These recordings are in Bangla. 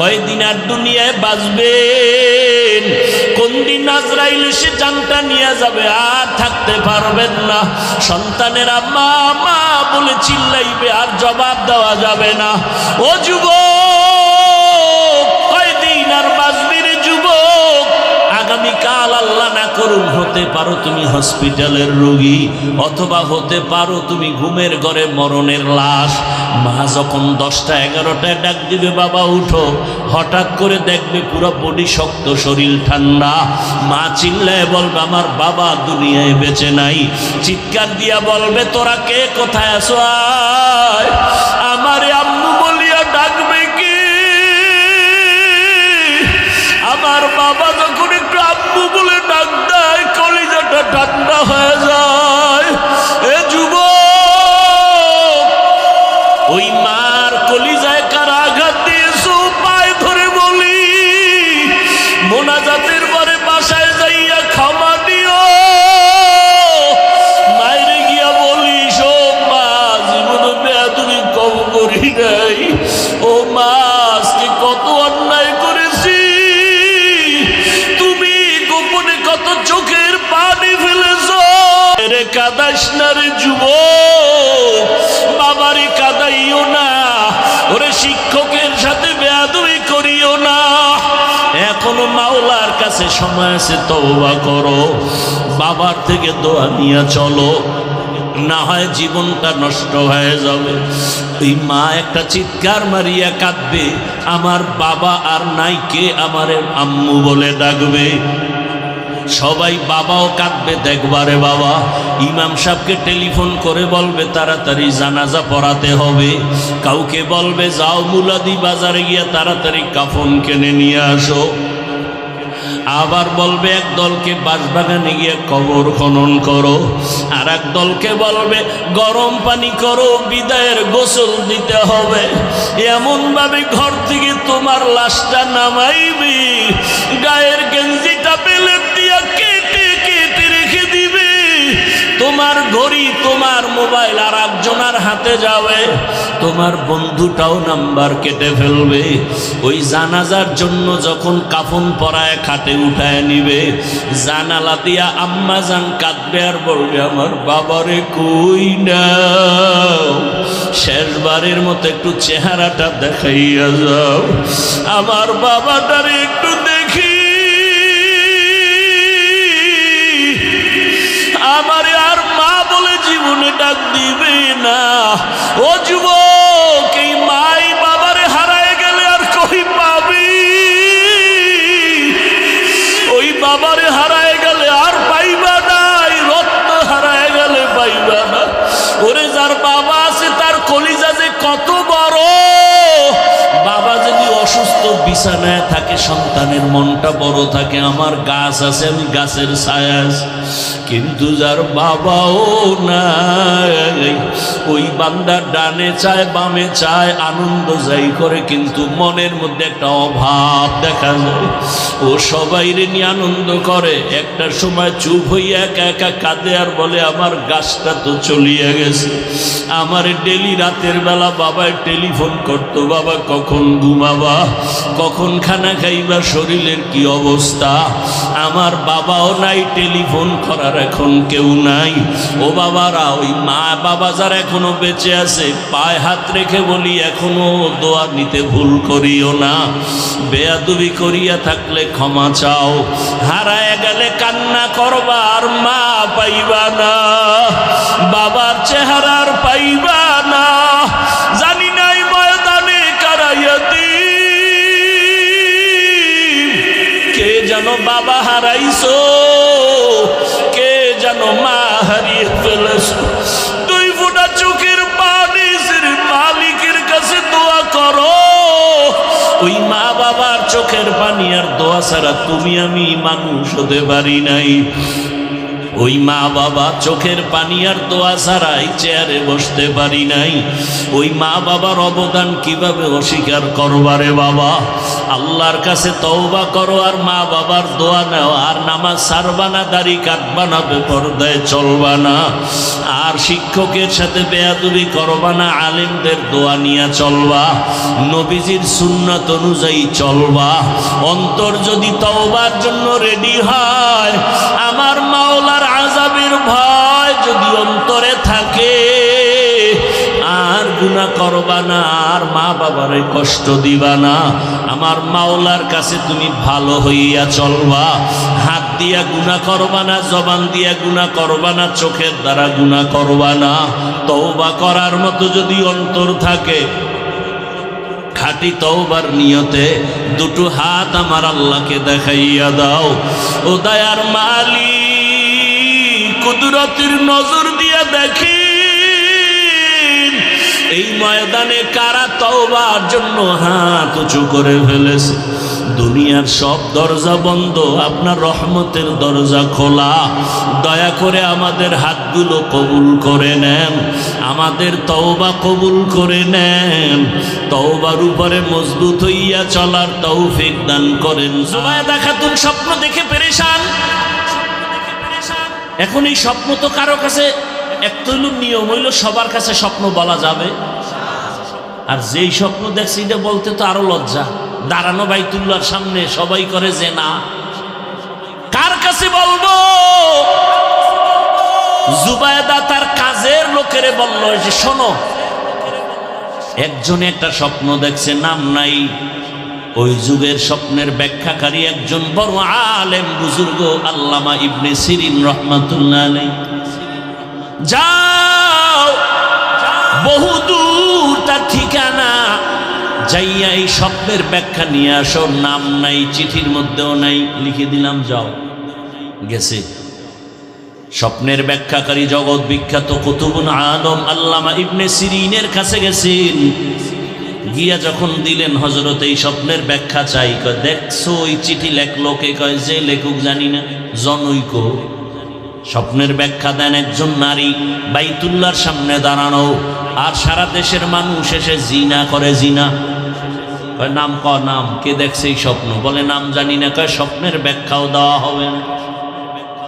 কয়দিন আর দুনিয়ায় বাঁচবেন? কোন দিন আজরাইল এসে জানটা নিয়ে যাবে, আর থাকতে পারবেন না। সন্তানেরা মা মা বলে চিল্লাইবে, আর জবাব দেওয়া যাবে না। ও যুবক, কয়দিন আর বাঁচবি রে যুবক? আগামীকাল আল্লাহ না করুন হতে পারো তুমি হসপিটালের রোগী, অথবা হতে পারো তুমি ঘুমের ঘরে মরণের লাশ। মা যখন 10টা 11টায় ডাক দিবে, বাবা উঠো, হঠাৎ করে দেখবে পুরো বডি শক্ত, শরীর ঠান্ডা। মা চিল্লায় বলবে, আমার বাবা দুনিয়ায় বেঁচে নাই। চিৎকার দিয়া বলবে, তোরা কে, কোথায় আছো? আয়। আমারে আম্মু বলিয়া ডাকবে কি? আমার বাবা যখন একটু আম্মু বলে ডাক দেয়, কলিজাটা ঠান্ডা হয়ে যায়। এ যুবক, ওই মার কলিজায় কারা আঘাত দিয়েছো? পায়ে ধরে বলি, মোনাজাতের পরে বাসায় যাইয়া ক্ষমা দিও। মায়েরে গিয়া বলিস, ও মা, জীবনে বেয়াদবি কম করি নাই। ও মা, আজকে কত অন্যায় করেছি, তুমি গোপনে কত চোখের পানি ফেলেছ। রে কাদাইস না রে যুবক, বাবারে কাদাইও না। ওরে শিক্ষকের সাথে বেয়াদবি করিও না। এখনো মাওলার কাছে সময় আছে, তওবা করো, বাবার থেকে দোয়া নিয়ে চলো, না হয় জীবনটা নষ্ট হয়ে যাবে। ওই মা একটা চিৎকার মারিয়া কাঁদবে, আমার বাবা আর নাই, কে আমারে আম্মু বলে ডাকবে। সবাই বাবাও কাঁদবে, দেখবারে বাবা ইমাম সাহেবকে টেলিফোন করে বলবে তাড়াতাড়ি জানাজা পড়াতে হবে। কাউকে বলবে যাও মুলাদি বাজারে গিয়া তাড়াতাড়ি কাফন কিনে নিয়ে আসো। আবার বলবে এক দলকে বাঁশবাগানে গিয়ে কবর খনন করো, আর এক দলকে বলবে গরম পানি করো, বিদায়ের গোসল দিতে হবে। এমন ভাবে ঘর থেকে তোমার লাশটা নামাইবি, গায়ের গেঞ্জিটা পেলে দিয়া কেটে কেটে রেখে দিবে। তোমার ঘড়ি, তোমার মোবাইল আর একজনের হাতে যাবে, তোমার বন্ধুটাও নাম্বার কেটে ফেলবে। ওই জানাজার জন্য যখন কাফন পরায় খাটে উঠায় নিবে, জানালা দিয়া আম্মা জান কাঁদবে আর বলবে, আমার বাবারে কই নাও, শেষবারের মতো একটু চেহারাটা দেখাইয়া যাও, আমার বাবাটারে একটু দেখি। আমারে আর মা বলে জীবনে ডাক দিবে না। ও যুবক, এই মাই বাবারে হারায় গেলে আর কই পাবি? ওই বাবারে হারায় গেলে আর পাইবা নাই, রত্ন হারায় গেলে পাইবা না। ওরে যার বাবা আছে তার কলিজা যে কত বড়। বাবা যদি অসুস্থ বিছানায় থাকে, সন্তানের মনটা বড় থাকে। আমার গাছ আছে, আমি গাছের ছায়া আছে, কিন্তু যার বাবাও নাই, ওই বান্দা ডানে চায় বামে চায়, আনন্দ যাই করে, কিন্তু মনের মধ্যে একটা অভাব দেখা যায়। ও সবাইরে নিয়ে আনন্দ করে, একটা সময় চুপ হইয়া একা একা কাঁদে আর বলে, আমার গাছটা তো চলিয়া গেছে। আমার ডেলি রাতের বেলা বাবায় টেলিফোন করতো, বাবা কখন ঘুমাবা, কখন খানা খাইবা, শরীরের কি অবস্থা। আমার বাবাও নাই, টেলিফোন করার এখন কেউ নাই। ও বাবারা, ওই মা বাবা যারা এখনো বেঁচে আছে, পায়ে হাত রেখে বলি, এখনো দোয়া নিতে ভুল করিও না। বেয়াদবি করিয়া থাকলে ক্ষমা চাও। হারায় গেলে কান্না করবা, আর মা পাইবা না, বাবার চেহারার পাইবা না। জানি নাই ময়দানে কারাইয়াতি, কে যেন বাবা হারাইছো, কে যেন মা হারিয়ে ফেলেছো। 2 ফোঁটা চোখের পানি মালিকের কাছে দোয়া করো। ওই মা বাবার চোখের পানি আর দোয়া ছাড়া তুমি আমি মানুষ হতে পারি নাই। ওই মা বাবা চোখের পানি আর দোয়া ছাড়াই চেয়ারে বসতে পারি নাই। ওই মা বাবার অবদান কিভাবে অস্বীকার করবারে বাবা? আল্লাহর কাছে তওবা করো আর মা বাবার দোয়া নাও। আর নামাজ ছাড়বা না, দাড়ি কাটবা না, বেপরদায় চলবা না, আর শিক্ষকের সাথে বেয়াদবি করবা না, আলেমদের দোয়া নিয়ে চলবা, নবীজির সুন্নাত অনুযায়ী চলবা। অন্তর যদি তওবার জন্য রেডি হয়, আমার মাওলার আযাবের ভয় যদি অন্তরে থাকে, আর গুনাহ করবা না, আর মা বাবারে কষ্ট দিবা না, আমার মাওলার কাছে তুমি ভালো হইয়া চলবা। হাত দিয়া গুনাহ করবা না, জবান দিয়া গুনাহ করবা না, চোখের দ্বারা গুনাহ করবা না। তওবা করার মতো যদি অন্তর থাকে, খাঁটি তওবার নিয়তে দুটো হাত আমার আল্লাহকে দেখাইয়া দাও। ও দয়ার মালিক, কুদরতের নজর দিয়া দেখি এই ময়দানে কারা তওবার জন্য হাত উঁচু করে ফেলেছে। দুনিয়ার সব দরজা বন্ধ, আপনার রহমতের দরজা খোলা। দয়া করে আমাদের হাতগুলো কবুল করে নেন, আমাদের তওবা কবুল করে নেন। তওবার উপরে মজবুত হইয়া চলার তৌফিক দান করেন। জুবায়দা খাতুন স্বপ্ন দেখে পেরেশান। এখন এই স্বপ্ন তো কারো কাছে একটা হইল নিয়ম হইল সবার কাছে স্বপ্ন বলা যাবে, আর যেই স্বপ্ন দেখছি এটা বলতে তো আরো লজ্জা। দাঁড়ানো বাইতুল্লাহর সামনে সবাই করে যে না, কার কাছে বলবো? জুবায়দা তার কাজের লোকেরে বলল যে শোনো, একজনে একটা স্বপ্ন দেখছে, নাম নাই। ওই যুগের স্বপ্নের ব্যাখ্যাকারী একজন বড় আলেম বুজুর্গ আল্লামা ইবনে সিরিন রহমাতুল্লাহ আলাইহি। যাও বহুদূর তার ঠিকানা, যাইয়া এই স্বপ্নের ব্যাখ্যা নিয়ে আসো। নাম নাই, চিঠির মধ্যেও নাই, লিখে দিলাম, যাও। গেছে স্বপ্নের ব্যাখ্যাকারী জগৎ বিখ্যাত কুতুবুল আলম আল্লামা ইবনে সিরিনের কাছে গেছেন। গিয়া যখন দিলেন, হযরত এই স্বপ্নের ব্যাখ্যা চাই। কয় দেখছো ওই চিঠি লেখলো কে? কয় যে লেখক জানি না, জনৈক। স্বপ্নের ব্যাখ্যা দেন একজন নারী, বাইতুল্লাহর সামনে দাঁড়ানো, আর সারা দেশের মানুষ এসে জিনা করে। জিনা কয় নাম, নাম কে দেখছে এই স্বপ্ন? বলে নাম জানি না। কয় স্বপ্নের ব্যাখ্যাও দেওয়া হবে না,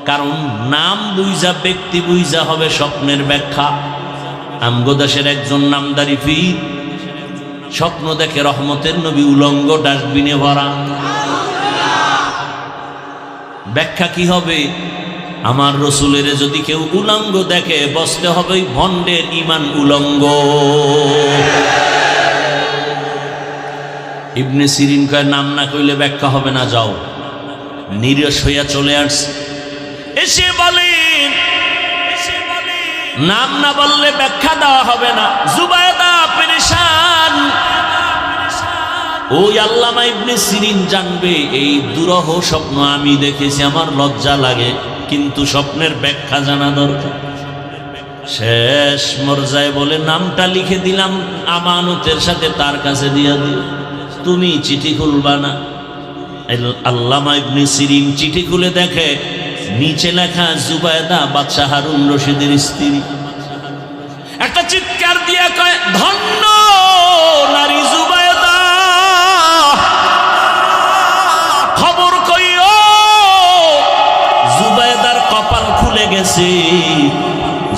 কারণ নাম বুঝা, ব্যক্তি বুঝা হবে স্বপ্নের ব্যাখ্যা। আমগো দেশের একজন নামদারি পীর স্বপ্ন দেখে রহমতের নবী উলঙ্গ, ডাস্টবিনে ভরা। ব্যাখ্যা কি হবে? আমার রসুলের যদি কেউ উলঙ্গ দেখে, বসতে হবে ভণ্ডের ঈমান উলঙ্গ। ইবনে সিরিন কয় নাম না কইলে ব্যাখ্যা হবে না, যাও। নিরস হইয়া চলে আসছে। এসে বলেন নাম না বললে ব্যাখ্যা দেওয়া হবে না। জুবায়দা পেরেশান। ওই আল্লামা ইবনে সিরিন জানবে এই দুরহ স্বপ্ন আমি দেখেছি, আমার লজ্জা লাগে, কিন্তু স্বপ্নের ব্যাখ্যা জানা দরকার। শেষ মর্যায় বলে নামটা লিখে দিলাম, আমানতের সাথে তার কাছে দিয়া দিও, তুমি চিঠি খুলবা না। আল্লামা ইবনে সিরিন চিঠি খুলে দেখে নিচে লেখা জুবায়দা বাদশাহ হারুন রশিদের স্ত্রী। একটা চিৎকার দিয়া কয় ধন্য নারী জুবায়দা, খবর কইও জুবায়দার কপাল খুলে গেছে।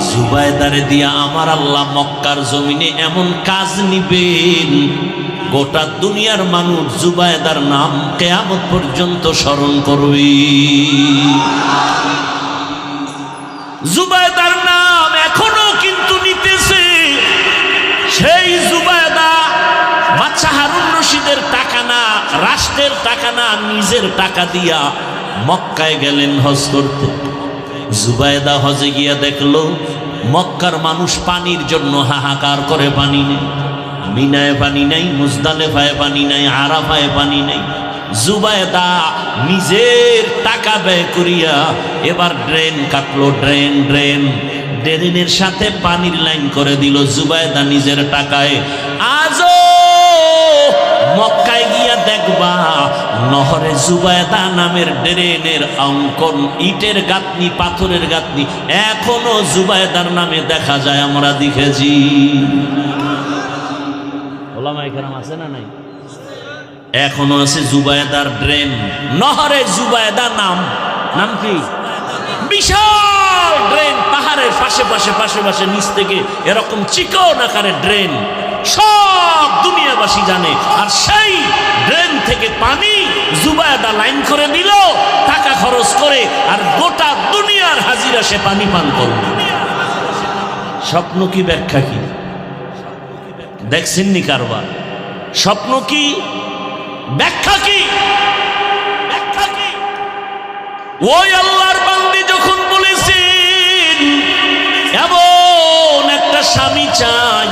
জুবায়দারে দিয়া আমার আল্লাহ মক্কার জমিনে এমন কাজ নিবেন, গোটা দুনিয়ার মানুষ জুবায়দার নাম কিয়ামত পর্যন্ত স্মরণ করবে। জুবায়দার নাম এখনো কিন্তু নিতেছে। সেই জুবায়দা বাদশাহ হারুন রশিদের টাকা না, রাষ্ট্রের টাকা না, নিজের টাকা দিয়া মক্কায় গেলেন হজ করতে। জুবায়দা হজে গিয়া দেখলো মক্কার মানুষ পানির জন্য হাহাকার করে, পানি নেই। মিনায় পানি নাই, মুজদালেফায় পানি নাই, আরাফায় পানি নাই। জুবায়দা নিজের টাকা ব্যয় করিয়া এবার ড্রেন কাটলো, ড্রেনের সাথে পানির লাইন করে দিল জুবায়দা নিজের টাকায়। আজও মক্কায় গিয়া দেখবা নহরে জুবায়দা নামের ড্রেনের অঙ্কন, ইটের গাঁথনি, পাথরের গাঁথনি এখনো জুবায়দার নামে দেখা যায়, আমরা দেখেছি। ওলামায়ে কেরাম আছে না নাই? এখনো আছে জুবায়দার ড্রেন, নহরে জুবায়দা নাম। নাম কি? বিশাল ড্রেন, পাহাড়ের পাশে পাশে পাশে পাশে নিচ থেকে এরকম চিকন আকারের ড্রেন, সব দুনিয়াবাসী জানে। আর সেই ড্রেন থেকে পানি জুবায়দা লাইন করে দিল টাকা খরচ করে, আর গোটা দুনিয়ার হাজিরা সে পানি পান করল। স্বপ্ন কি ব্যাখ্যা কি দেখছেননি কারবার? স্বপ্ন কি ব্যাখ্যা কি? ব্যাখ্যা কি? ওই আল্লাহর বান্দি যখন বলেছেন এমন একটা স্বামী চাই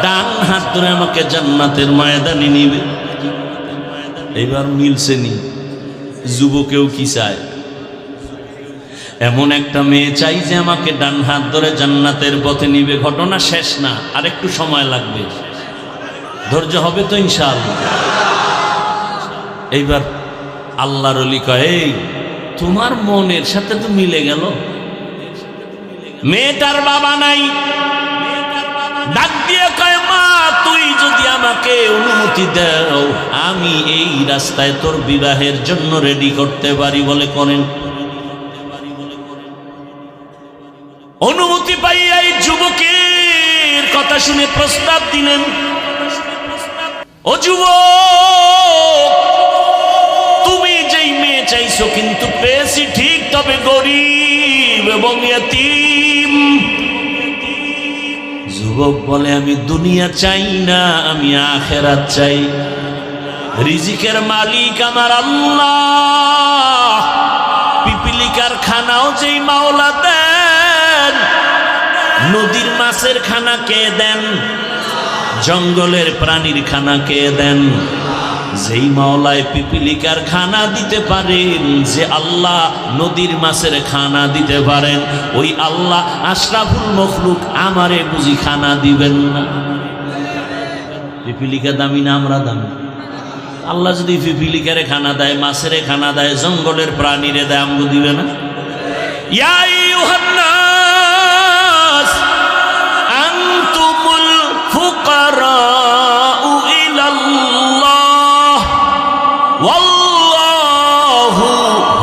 ডান হাত ধরে আমাকে জান্নাতের ময়দানে নিবে, এবার মিলছে নি। যুবকেও কি চায়? এমন একটা মেয়ে চাই যে আমাকে ডান হাত ধরে জান্নাতের পথে নিবে। ঘটনা শেষ না, আর একটু সময় লাগবে, ধৈর্য হবে তো ইনশাআল্লাহ। এইবার আল্লাহর ওলি কয়, এই তোমার মনের সাথে তো মিলে গেল। মেয়েটার বাবা নাই, ডাক দিয়ে কয়, মা তুই যদি আমাকে অনুমতি দাও আমি এই রাস্তায় তোর বিবাহের জন্য রেডি করতে পারি। বলে করেন। অনুমতি পাইয়া এই যুবকের কথা শুনে প্রস্তাব দিলেন, ও যুবক তুমি যেই মেয়ে চাইছো কিন্তু পেয়েছি ঠিক, তবে গরিব এবং ইয়তীম। যুবক বলে, আমি দুনিয়া চাই না, আমি আখিরাত চাই। রিজিকের মালিক আমার আল্লাহ, পিপিলিকার খানাও যেই মাওলা দেন, নদীর মাছের খানা কে দেন, জঙ্গলের প্রাণীর খানা কে দেন? যেই মাওলায় পিপিলিকার খানা দিতে পারেন, যে আল্লাহ নদীর মাছের খানা দিতে পারেন, ওই আল্লাহ আশরাফুল মখলুক আমারে বুঝি খানা দিবেন না? পিপিলিকা দামি না আমরা দামি? আল্লাহ যদি পিপিলিকারে খানা দেয়, মাছেরে খানা দেয়, জঙ্গলের প্রাণীরে দেয়, আমগো দিবে না? ইয়া আইয়ুহান নাস আনতুমুল ফুকারাউ ইলাল্লাহ ওয়াল্লাহু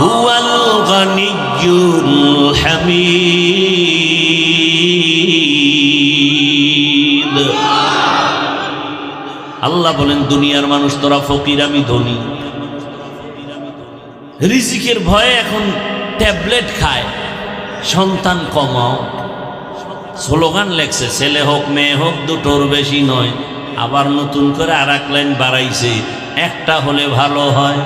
হুয়াল গানিয়্যুল হামিদ। আল্লাহ বলেন, দুনিয়ার মানুষ তোরা ফকির, আমি ধনী। রিজিকের ভয়ে এখন ট্যাবলেট খায়, সন্তান কমাও। স্লোগান লেখছে, ছেলে হোক মেয়ে হোক দুটোর বেশি নয়। আবার নতুন করে আর এক লাইন বাড়াইছে, একটা হলে ভালো হয়।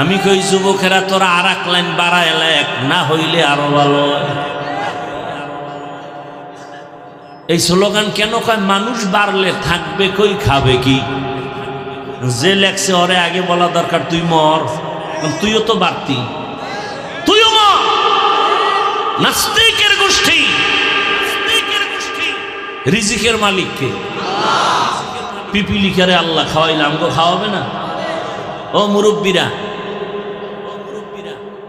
আমি কই যুবকেরা তোরা আর এক লাইন বাড়ায় লেখ, না হইলে আরো ভালো হয়। এই স্লোগান কেন কয়? মানুষ বাড়লে থাকবে কই, খাবে কি? যে লেখছে ওরে আগে বলা দরকার, তুই মর, তুইও তো বাড়তি, তুইও মর। নাস্তিকের গোষ্ঠী, রিজিকের মালিককে পিপিলিকারে আল্লাহ খাওয়াইলে আমগো খাওয়াবে না? ও মুরব্বীরা,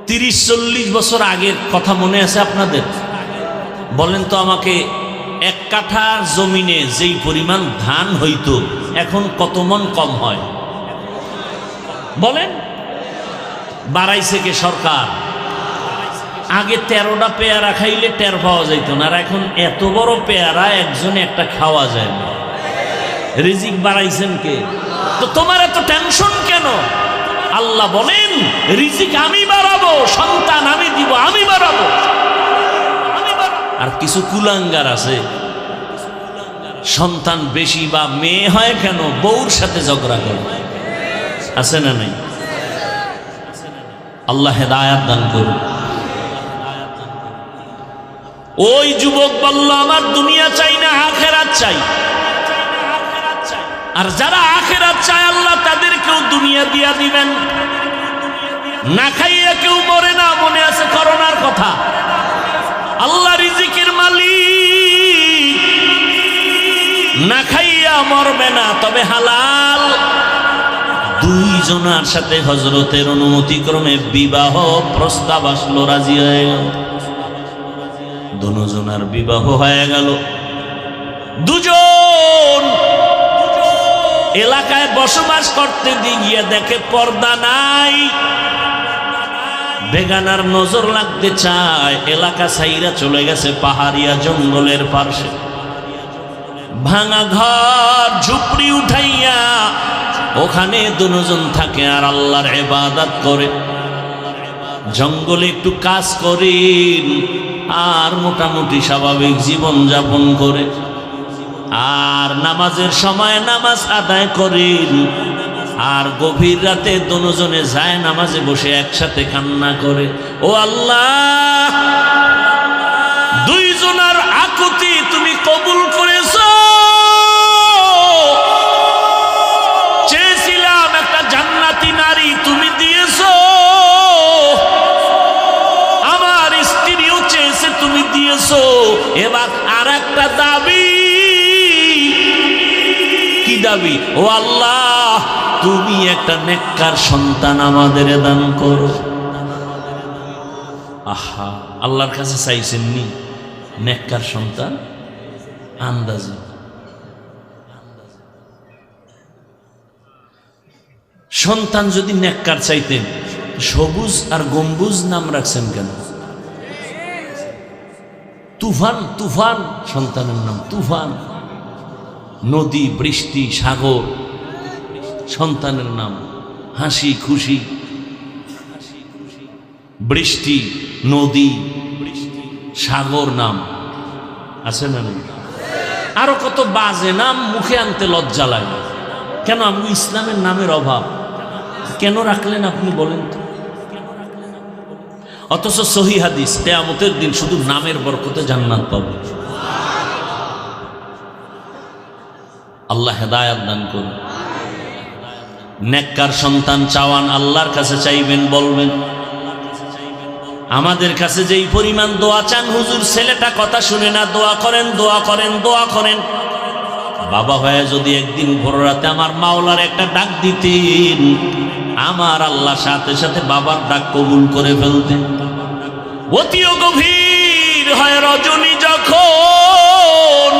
30-40 বছর আগের কথা মনে আছে আপনাদের? বলেন তো আমাকে, এক কাঠা জমিনে যেই পরিমাণ ধান হইতো এখন কত মন কম হয়? বলেন। বাড়াইছে কে? সরকার। আগে 13টা পেয়ারা খাইলে টের পাওয়া যাইত না, আর এখন এত বড় পেয়ারা একজনে একটা খাওয়া যায় না। রিজিক বাড়াইছেন কে? তো তোমার এত টেনশন কেন? আল্লাহ বলেন, রিজিক আমি বাড়াবো, সন্তান আমি দিব, আমি বাড়াবো। আর কিছু কুলাঙ্গার আছে, সন্তান বেশি বা মেয়ে হয় কেন বউর সাথে ঝগড়া করে, আছে না নাই? আল্লাহ হেদায়াত দান করুন। ওই যুবক বলল, আমার দুনিয়া চাই না, আখিরাত চাই। আর যারা আখিরাত চায় আল্লাহ তাদেরকেও দুনিয়া দিয়া দিবেন। না খাইয়া কেউ মরে না, মনে আছে করোনার কথা? আল্লাহ রিজিকের মালিক, না খাইয়া মরবে না, তবে হালাল দুইজনার সাথে হযরতের অনুমতি ক্রমে বিবাহ প্রস্তাব আসলো, রাজি হয়ে গেল। দুজনার বিবাহ হয়ে গেল। দুজন এলাকায় বসবাস করতে গিয়ে দেখে পর্দা নাই, বেগানার নজর লাগতে চায়। এলাকা ছাইরা চলে গেছে পাহাড়িয়া জঙ্গলের পাশে, ভাঙা ঘর ঝুপড়ি উঠাইয়া ওখানে দুজন থাকে আর আল্লাহর ইবাদত করে। জঙ্গলে একটু কাজ করেন আর মোটামুটি স্বাভাবিক জীবন যাপন করে, আর নামাজের সময় নামাজ আদায় করেন। আর গভীর রাতে দুজনে যায় নামাজে বসে একসাথে কান্না করে, ও আল্লাহ, দুইজনার আকুতি তুমি কবুল করেছো। চেয়েছিলাম একটা জান্নাতি নারী, তুমি দিয়েছো। আমার স্ত্রীও চেয়েছে, তুমি দিয়েছো। এবার আর একটা দাবি। কি দাবি? ও আল্লাহ, তুমি একটা নেককার সন্তান আমাদের দান করো। আহা, আল্লাহর কাছে চাইছেন নি নেককার সন্তান? আন্দাজে সন্তান যদি নেককার চাইতেন, সবুজ আর গম্বুজ নাম রাখছেন কেন? তুফান, তুফান সন্তানের নাম তুফান। নদী, বৃষ্টি, সাগর সন্তানের নাম। হাসি খুশি, বৃষ্টি, নদী, সাগর নাম আছে না? আরো কত বাজে নাম মুখে আনতে লজ্জা লাগে। কেন? আমি ইসলামের নামের অভাব কেন রাখলেন আপনি বলেন তো? অথচ সহিহ হাদিস, কিয়ামতের দিন শুধু নামের বরকতে জান্নাত পাবে। আল্লাহ হেদায়েত দান করুন। নেককার সন্তান চাওয়ান, আল্লাহর কাছে চাইবেন, বলবেন আমাদের কাছে যেই পরিমাণ দোয়া চান, হুজুর ছেলেটা কথা শুনে না, দোয়া করেন, দোয়া করেন, দোয়া করেন। বাবা হয়ে যদি একদিন ভোর রাতে আমার মাওলার একটা ডাক দিতেন, আমার আল্লাহ সাথে সাথে বাবার ডাক কবুল করে ফেলতেন। অতিও গভীর হয় রজনী যখন,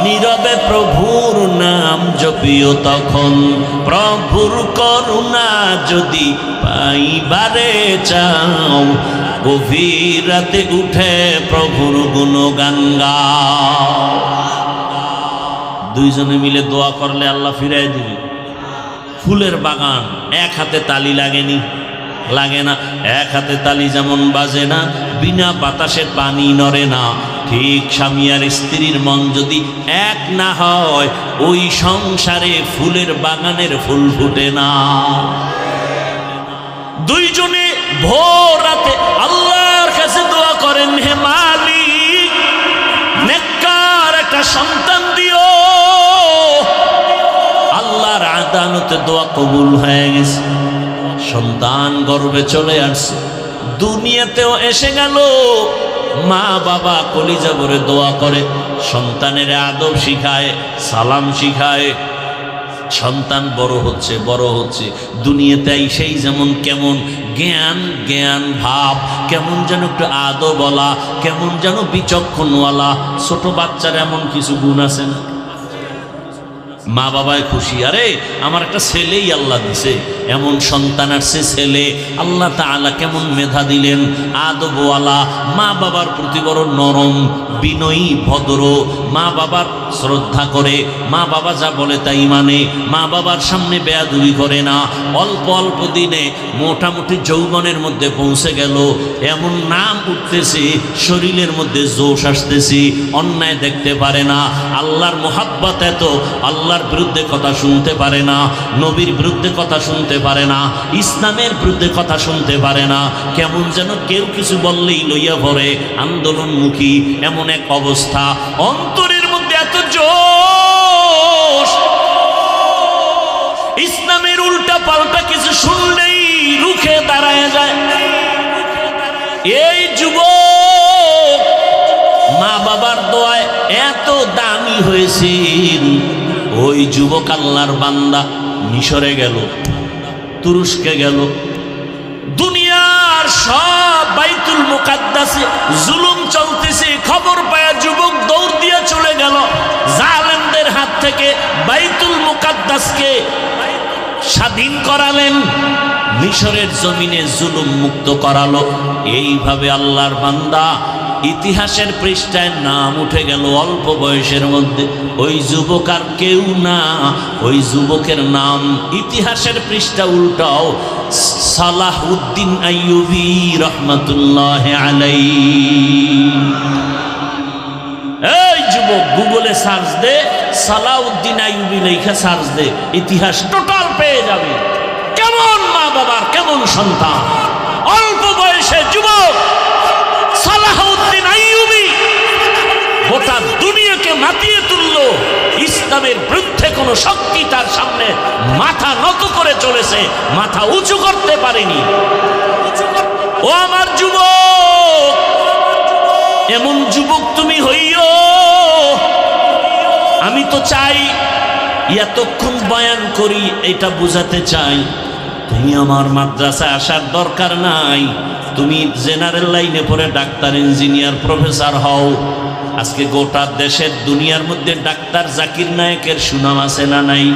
নীরবে প্রভুর নাম জপিও তখন। প্রভুর করুণা যদি পাইবারে চাও, গভীর রাতে উঠে প্রভুর গুণগান গাও। দুইজনে মিলে দোয়া করলে আল্লাহ ফিরাই দিবে। ফুলের বাগান, এক হাতে তালি লাগেনি, লাগে না। এক হাতে তালি যেমন বাজে না, বিনা বাতাসে পানি নড়ে না, ঠিক স্বামী আর স্ত্রীর মন যদি এক না হয়, ওই সংসারে ফুলের বাগানের ফুল ফুটে না। দুইজনে ভোর রাতে আল্লাহর কাছে দোয়া করেন, হে মালিক, নেককার একটা সন্তান দিও। আল্লাহর আদালতে দোয়া কবুল হয়ে গেছে, সন্তান গর্ভে চলে আসছে, দুনিয়াতেও এসে গেল। মা বাবা কলিজা ভরে দোয়া করে, সন্তানের আদব শিখায়, সালাম শিখায়। সন্তান বড় হচ্ছে, বড় হচ্ছে, দুনিয়াতে সেই যেমন কেমন জ্ঞান জ্ঞান ভাব, কেমন যেন একটু আদব বলা, কেমন যেন বিচক্ষণওয়ালা। ছোট বাচ্চার এমন কিছু গুণ আছে না? মা বাবায় খুশি, আরে আমার একটা ছেলেই আল্লাহ দিছে, এমন সন্তান আসছে ছেলে। আল্লাহ তাআলা কেমন মেধা দিলেন, আদবওয়ালা, মা বাবার প্রতি বড় নরম, বিনয়ী, ভদ্র, মা বাবার শ্রদ্ধা করে, মা বাবা যা বলে তাই মানে, মা বাবার সামনে বেয়াদবি করে না। অল্প অল্প দিনে মোটামুটি যৌবনের মধ্যে পৌঁছে গেল, এমন নাম উঠতেছে, শরীরের মধ্যে জোশ আসতেছে, অন্যায় দেখতে পারে না, আল্লাহর মোহাব্বত এত, আল্লাহর বিরুদ্ধে কথা শুনতে পারে না, নবীর বিরুদ্ধে কথা শুনতে পারে না, ইসলামের বিরুদ্ধে কথা শুনতে পারে না। কেমন যেন কেউ কিছু বললেই লইয়া পড়ে, আন্দোলনমুখী এমন এক অবস্থা। অন্তরের মধ্যে এত জোশ, ইসলামের উল্টা পাল্টা কিছু শুনলেই রুখে দাঁড়ায় যায়। এই যুবক মা বাবার দোয়ায় এত দামি হয়েছে, ওই যুবক আল্লাহর বান্দা মিশরে গেল, তুরস্কে গেল, দুনিয়ার সব বাইতুল মুকাদ্দাসে জুলুম চলতেছে, খবর পায়া যুবক দৌড় দিয়ে চলে গেল, জালেমদের হাত থেকে বাইতুল মুকাদ্দাসকে স্বাধীন করালেন, মিশরের জমিনে জুলুম মুক্ত করালো। এইভাবে আল্লাহর বান্দা ইতিহাসের পৃষ্ঠায় নাম উঠে গেল অল্প বয়সের মধ্যে। ওই যুবক আর কেউ না, ওই যুবকের নাম ইতিহাসের পৃষ্ঠা উল্টাও সালাহউদ্দিন আইয়ুবী রহমাতুল্লাহ আলাইহি। এই যুবক গুগলে সার্চ দে, সালাহউদ্দিন আইয়ুবী লেখা সার্চ দে, ইতিহাস টোটাল পেয়ে যাবে। কেমন মা বাবার, কেমন সন্তান, অল্প বয়সে যুবক সালাহউদ্দিন আইয়ুবী গোটা দুনিয়াকে মাতিয়ে তুললো। ইসলামের বিরুদ্ধে কোন শক্তি তার সামনে মাথা নত করে চলেছে, মাথা উঁচু করতে পারেনি। ও আমার যুবক, এমন যুবক তুমি হইও। আমি তো চাই এতক্ষণ বয়ান করি, এটা বুঝাতে চাই তুমি আমার মাদ্রাসায় আসার দরকার নাই। তুমি জেনারেল লাইনে পড়ে ডাক্তার, ইঞ্জিনিয়ার, প্রফেসর হও। আজকে গোটা দেশের দুনিয়ার মধ্যে ডাক্তার জাকির নায়েকের সুনাম আছে না নাই?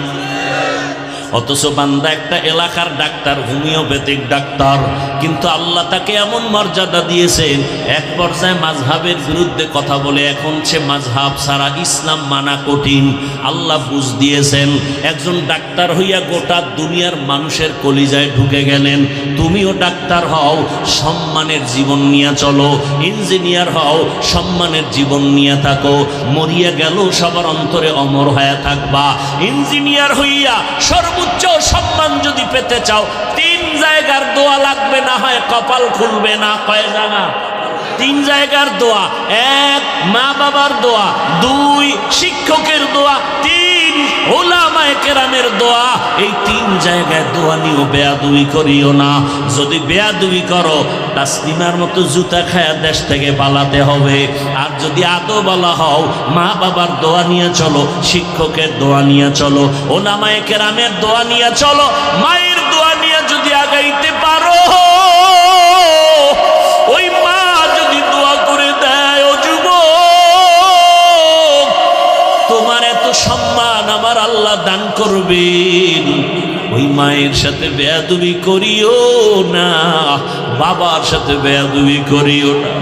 অথচ বান্দা একটা এলাকার ডাক্তার, হোমিওপ্যাথিক ডাক্তার, কিন্তু আল্লাহ তাকে এমন মর্যাদা দিয়েছেন, এক পর্যায়ে মাযহাবের বিরুদ্ধে কথা বলে এখন সে মাযহাব ছাড়া ইসলাম মানা কঠিন। আল্লাহ বুঝ দিয়েছেন, একজন ডাক্তার হইয়া গোটা দুনিয়ার মানুষের কলিজায় ঢুকে গেলেন। তুমিও ডাক্তার হও, সম্মানের জীবন নিয়ে চলো, ইঞ্জিনিয়ার হও, সম্মানের জীবন নিয়ে থাকো, মরিয়া গেল সবার অন্তরে অমর হয়ে থাকবা। ইঞ্জিনিয়ার হইয়া সর্বোচ্চ সম্মান যদি পেতে চাও, 3 জায়গার দোয়া লাগবে, না হয় কপাল খুলবে না। কয় জায়গা? 3 জায়গার দোয়া। 1 মা বাবার দোয়া, 2 শিক্ষকের দোয়া, 3 উলামায়ে কেরামের দোয়া। এই 3 জায়গায় দোয়া নিও, বেয়াদবি করিও না। যদি বেয়াদবি করো, তাসলিমার মতো জুতা খায়া দেশ থেকে পালাতে হবে। আর যদি আদো বলা হও, মা বাবার দোয়া নিয়ে চলো, শিক্ষকের দোয়া নিয়ে চলো, উলামায়ে কেরামের দোয়া নিয়ে চলো। মায়ের দোয়া নিয়ে যদি আগাইতে পারো, ওই মা যদি দোয়া করে দেয়, ও যুবক, তোমার এত সম্মান আমার আল্লাহ দান করবেন। ওই মায়ের সাথে বেয়াদবি করিও না, বাবার সাথে বেয়াদবি করিও না।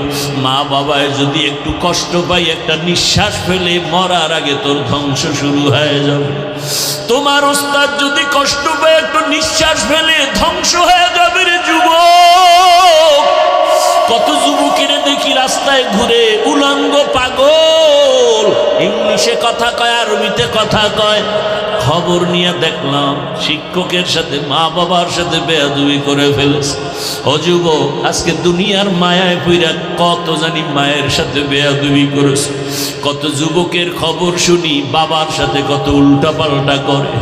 মা বাবায় যদি একটু কষ্ট পাই, একটা নিঃশ্বাস ফেলে মরার আগে তোর ধ্বংস শুরু হয়ে যাবে। তোমার ওস্তাদ যদি কষ্ট পায়, একটু নিঃশ্বাস ফেলে ধ্বংস হয়ে যাবে রে যুবক। কত যুবকের দেখি রাস্তায় ঘুরে উলঙ্গ পাগল, ইংলিশে কথা কয়, আরবিতে কথা কয়। খবর নিয়ে দেখলাম শিক্ষকের সাথে, মা বাবার সাথে বেয়াদবি করে ফেলেছে। ও যুবক, আজকে দুনিয়ার মায়ায় পইরা কত জানি মায়ের সাথে বেয়াদবি করেছে। কত যুবকের খবর শুনি বাবার সাথে কত উল্টা পাল্টা করে,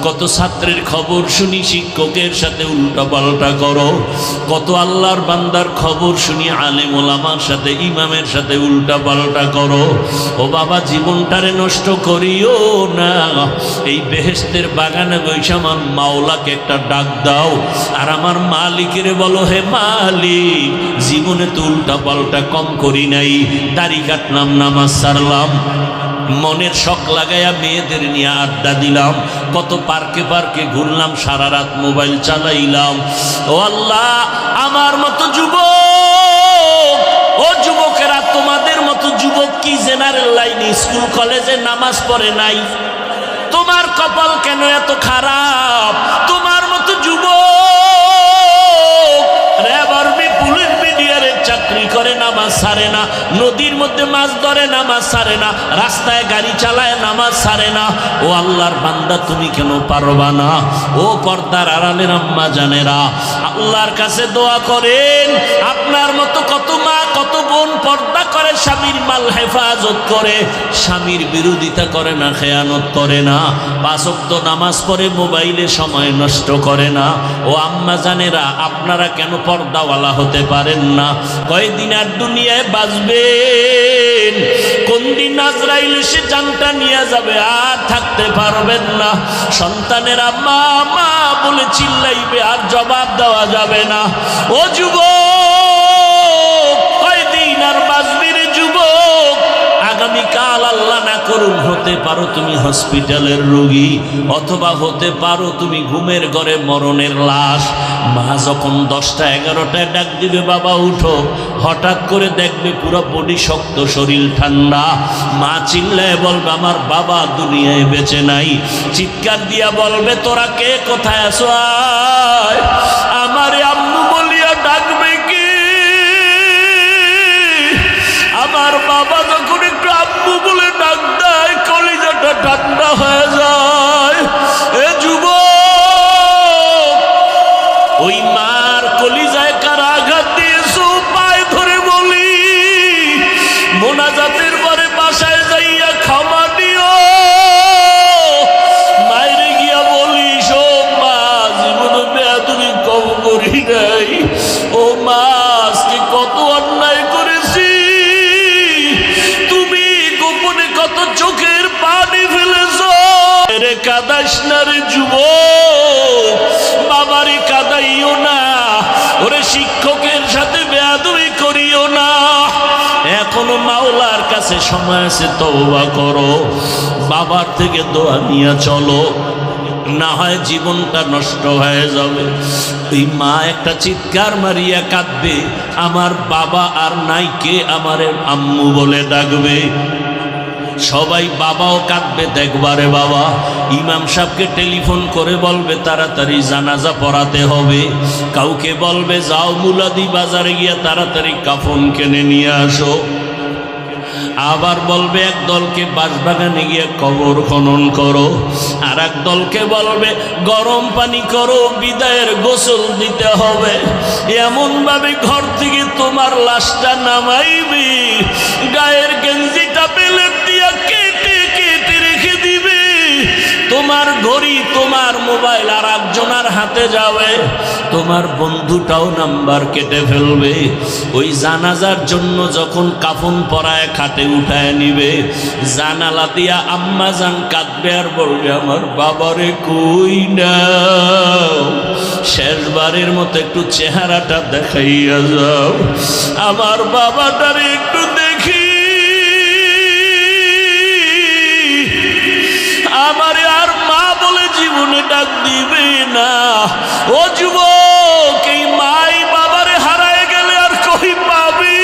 কত ছাত্রের খবর শুনি শিক্ষকের সাথে উল্টা পাল্টা করো, কত আল্লাহর বান্দার খবর শুনি আলেম ওলামার সাথে, ইমামের সাথে উল্টা পাল্টা করো। ও বাবা, জীবনটারে নষ্ট করিও না। এই বেহেশতের বাগানে বৈশা আমার মাওলাকে একটা ডাক দাও, আর আমার মালিকের বলো, হে মালিক, জীবনে তো উল্টা পাল্টা কম করি নাই। দাড়ি কাটলাম, নামাজ ছাড়লাম, মনের শখ লাগাইয়া মেয়েদের নিয়ে আড্ডা দিলাম, কত পার্কে পার্কে ঘুরলাম, সারা রাত মোবাইল চালাইলাম। ও আল্লাহ, আমার মতো যুবক, ও যুবকেরা, তোমাদের মতো যুবক কি জেনারেল লাইনে স্কুল কলেজে নামাজ পড়ে নাই? তোমার কপাল কেন এত খারাপ? তোমার মতো যুবক রেবারবি পুলিশ বিডিআরের চাকরি করে, নামাজ ছাড়ে না, নদীর মধ্যে মাছ ধরে, নামাজ ছাড়ে না, রাস্তায় গাড়ি চালায়, নামাজ ছাড়ে না। ও আল্লাহর বান্দা, তুমি কেন পারবা না? ও পর্দার আড়ালের আম্মা জানেরা, আল্লাহর কাছে দোয়া করেন। আপনার মতো কত মা কত বোন পর্দা করে, স্বামীর মাল হেফাজত করে, স্বামীর বিরোধিতা করে না, খেয়ানত করে না, 5 ওয়াক্ত নামাজ পড়ে, মোবাইলে সময় নষ্ট করে না। ও আম্মা জানেরা, আপনারা কেন পর্দাওয়ালা হতে পারেন না? কয়দিন আর দুনিয়ায় বাঁচবেন? কোন দিন আজরাইল এসে জানটা নিয়ে যাবে, আর থাকতে পারবেন না। সন্তানেরা মা মা বলে চিল্লাইবে, আর জবাব দেওয়া যাবে না। ও যুবক, কয়দিন আর বাঁচবি রে যুবক? আগামীকাল আল্লাহ না করুন হতে পারো তুমি হসপিটালের রোগী, অথবা হতে পারো তুমি ঘুমের ঘরে মরণের লাশ। মা যখন 10টা 11টায় ডাক দিবে, বাবা উঠো, হঠাৎ করে দেখবে পুরো বডি শক্ত, শরীর ঠান্ডা। মা চিল্লায় বলবে, আমার বাবা দুনিয়ায় বেঁচে নাই। চিৎকার দিয়া বলবে, তোরা কে, কোথায় আছো? আয়। আমার আম্মু বলিয়া ডাকবে কি? আমার বাবা যখন একটু আম্মু বলে ডাক দেয়, কলিজাটা ঠান্ডা হয়ে যায়। এ যুবক, ওই মার কলিজায় কার আঘাত দিয়েছো? পায়ে ধরে বলি, মোনাজাতের পরে বাসায় যাইয়া ক্ষমা দিও। মায়েরে গিয়া বলিস, ও মা, জীবনে বেয়াদবি কম করি নাই। ও মা, আজকে কত অন্যায় করেছি, তুমি গোপনে কত চোখের পানি ফেলেছো। রে কাদাস না রে যুবক, বাবারে কাদাইও না। ওরে শিক্ষকের সাথে বেয়াদবি করিও না। এখনো মাওলার কাছে সময় আছে, তওবা করো, বাবার থেকে দোয়া নিয়ে চলো, না হয় জীবনটা নষ্ট হয়ে যাবে। ওই মা একটা চিৎকার মারিয়া কাঁদবে, আমার বাবা আর নাই, কে আমারে আম্মু বলে ডাকবে। সবাই বাবাও কাঁদবে, দেখবারে বাবা। ইমাম সাহেবকে টেলিফোন করে বলবে তাড়াতাড়ি জানাজা পড়াতে হবে। কাউকে বলবে যাও মুলাদি বাজারে গিয়া তাড়াতাড়ি কাফন কিনে নিয়ে আসো। আবার বলবে এক দলকে বাঁশবাগানে গিয়ে কবর খনন করো, আর এক দলকে বলবে গরম পানি করো, বিদায়ের গোসল দিতে হবে। এমন ভাবে ঘর থেকে তোমার লাশটা নামাইবে, গায়ের গেঞ্জিটা বেলেট দিয়া কেটে কেটে রেখে দিবে। তোমার ঘড়ি, তোমার মোবাইল আর একজনের হাতে যাবে, তোমার বন্ধুটাও নাম্বার কেটে ফেলবে। ওই জানাজার জন্য যখন কাফন পরায় খাটে উঠায় নিবে, জানালা দিয়া আম্মা জান কাঁদবে আর বলবে, আমার বাবারে কই না, শেষবারের মতো একটু চেহারাটা দেখাইয়া যাও, আমার বাবাটারে একটু দেখি। আমারে আর মা বলে জীবনে ডাক দিবে না। ও যুবক, এই মাই বাবারে হারায় গেলে আর কই পাবি?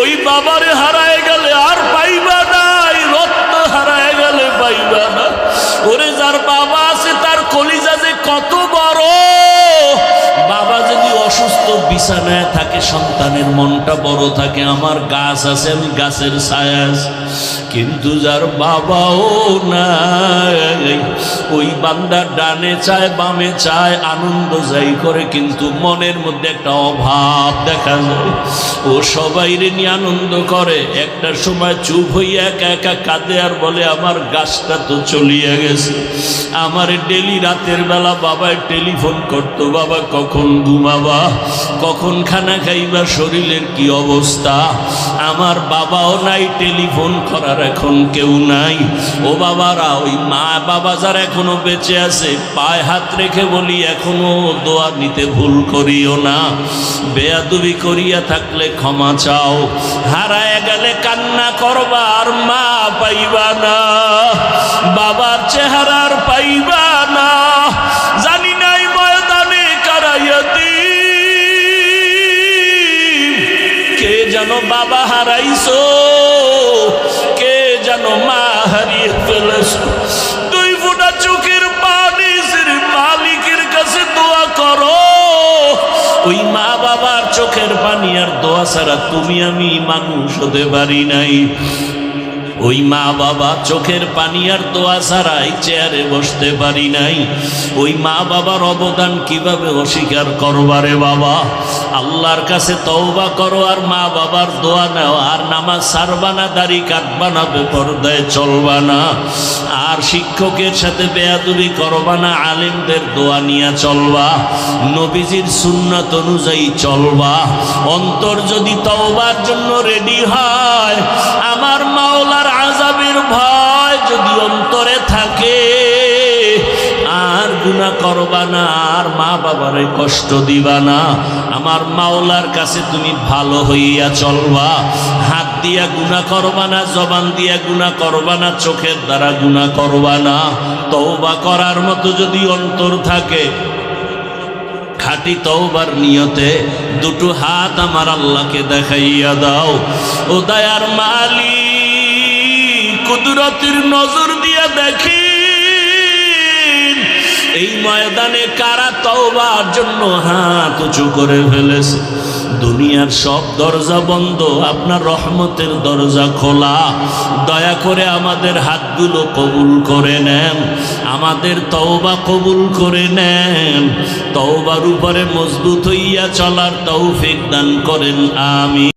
ওই বাবারে হারায় গেলে আর পাইবা না, রত্ন হারায় গেলে পাইবা না। ওরে যার বাবা আছে তার কলিজা যে কত বড়। বাবা যদি অসুস্থ বিছানায় থাকে, সন্তানের মনটা বড় থাকে, আমার গাছ আছে, আমি গাছের ছায়া আছি। কিন্তু যার বাবাও নাই, ওই বান্দা ডানে চায় বামে চায়, আনন্দ যাই করে, কিন্তু মনের মধ্যে একটা অভাব দেখা যায়। ও সবাইরে নিয়ে আনন্দ করে, একটা সময় চুপ হইয়া একা একা কাঁদে আর বলে, আমার গাছটা তো চলিয়া গেছে। আমার ডেলি রাতের বেলা বাবায় টেলিফোন করতো, বাবা কখন ঘুমাবা, কখন খানা খাইবা, শরীরের কি অবস্থা। আমার বাবাও নাই, টেলিফোন করার এখন কেউ নাই। ও বাবারা, ওই মা বাবা যারা এখনো বেঁচে আছে, পায়ে হাত রেখে বলি, এখনো দোয়া নিতে ভুল করিও না। বেয়াদবি করিয়া থাকলে ক্ষমা চাও। হারায় গেলে কান্না করবা, আর মা পাইবা না, বাবার চেহারার পাইবা না। জানি নাই ময়দানে কারাইয়াতি, কে যেন বাবা হারাইছো, কে যেন মা হারিয়ে ফেলেছো। 2 ফোঁটা চোখের পানি মালিকের কাছে দোয়া করো। ওই মা বাবার চোখের পানি আর দোয়া ছাড়া তুমি আমি মানুষ হতে পারি নাই। ওই মা বাবা চোখের পানি আর দোয়া ছাড়াই চেয়ারে বসতে পারি নাই। ওই মা বাবার অবদান কিভাবে অস্বীকার করবারে বাবা? আল্লাহর কাছে তওবা করো আর মা বাবার দোয়া নাও। আর নামাজ ছাড়বা না, দাড়ি কাটবা না, বেপরদায় চলবা না, আর শিক্ষকের সাথে বেয়াদবি করবা না, আলেমদের দোয়া নিয়ে চলবা, নবীজির সুন্নাত অনুযায়ী চলবা। অন্তর যদি তওবার জন্য রেডি হয়, আমার মাওলার আযাবের ভয় যদি অন্তরে থাকে, আর গুনাহ করবা না, আর মা বাবারে কষ্ট দিবা না, আমার মাওলার কাছে তুমি ভালো হইয়া চলবা। হাত দিয়া গুনাহ করবা না, জবান দিয়া গুনাহ করবা না, চোখের দ্বারা গুনাহ করবা না। তওবা করার মতো যদি অন্তর থাকে, খাঁটি তওবার নিয়তে দুটো হাত আমার আল্লাহকে দেখাইয়া দাও। ও দয়ার মালিক, কুদরতের নজর দিয়া দেখি এই ময়দানে কারা তওবার জন্য হাত উঁচু করে ফেলেছে। দুনিয়ার সব দরজা বন্ধ, আপনার রহমতের দরজা খোলা। দয়া করে আমাদের হাতগুলো কবুল করে নেন, আমাদের তওবা কবুল করে নেন। তওবার উপরে মজবুত হইয়া চলার তৌফিক দান করেন, আমিন।